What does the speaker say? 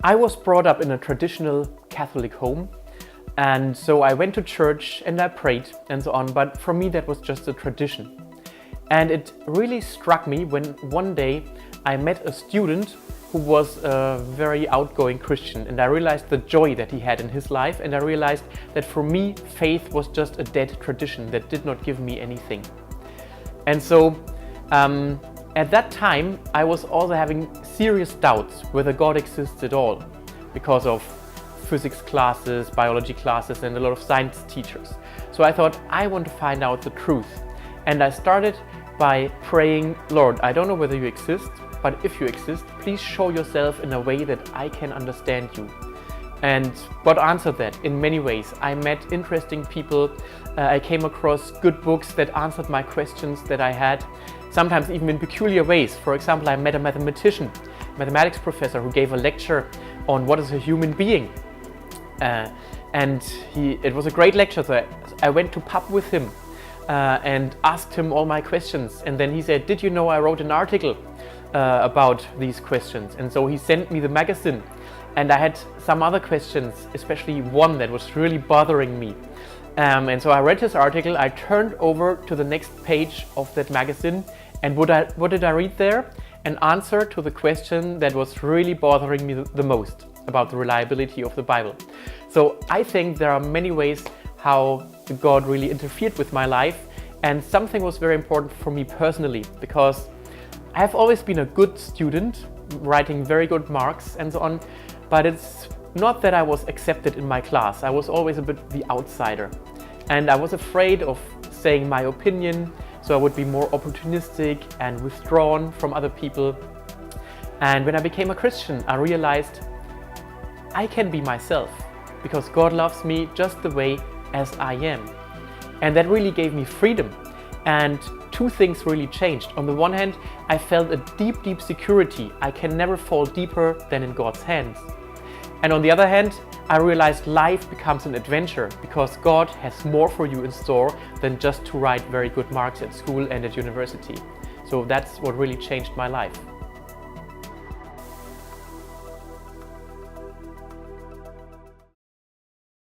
I was brought up in a traditional Catholic home, and so I went to church and I prayed and so on, but for me that was just a tradition. And it really struck me when one day I met a student who was a very outgoing Christian, and I realized the joy that he had in his life, and I realized that for me faith was just a dead tradition that did not give me anything. And so at that time I was also having serious doubts whether God exists at all, because of physics classes, biology classes, and a lot of science teachers. So I thought, I want to find out the truth. And I started by praying, Lord, I don't know whether you exist, but if you exist, please show yourself in a way that I can understand you. And God answered that in many ways. I met interesting people, I came across good books that answered my questions that I had, sometimes even in peculiar ways. For example, I met a mathematics professor who gave a lecture on what is a human being. It was a great lecture, so I went to pub with him and asked him all my questions. And then he said, did you know I wrote an article about these questions? And so he sent me the magazine, and I had some other questions, especially one that was really bothering me. And so I read his article, I turned over to the next page of that magazine, and what did I read there? An answer to the question that was really bothering me the most about the reliability of the Bible. So I think there are many ways how God really interfered with my life, and something was very important for me personally, because I have always been a good student, writing very good marks and so on, but it's not that I was accepted in my class. I was always a bit the outsider, and I was afraid of saying my opinion, so I would be more opportunistic and withdrawn from other people. And when I became a Christian, I realized I can be myself, because God loves me just the way as I am. And that really gave me freedom. And two things really changed. On the one hand, I felt a deep, deep security. I can never fall deeper than in God's hands. And on the other hand, I realized life becomes an adventure, because God has more for you in store than just to write very good marks at school and at university. So that's what really changed my life.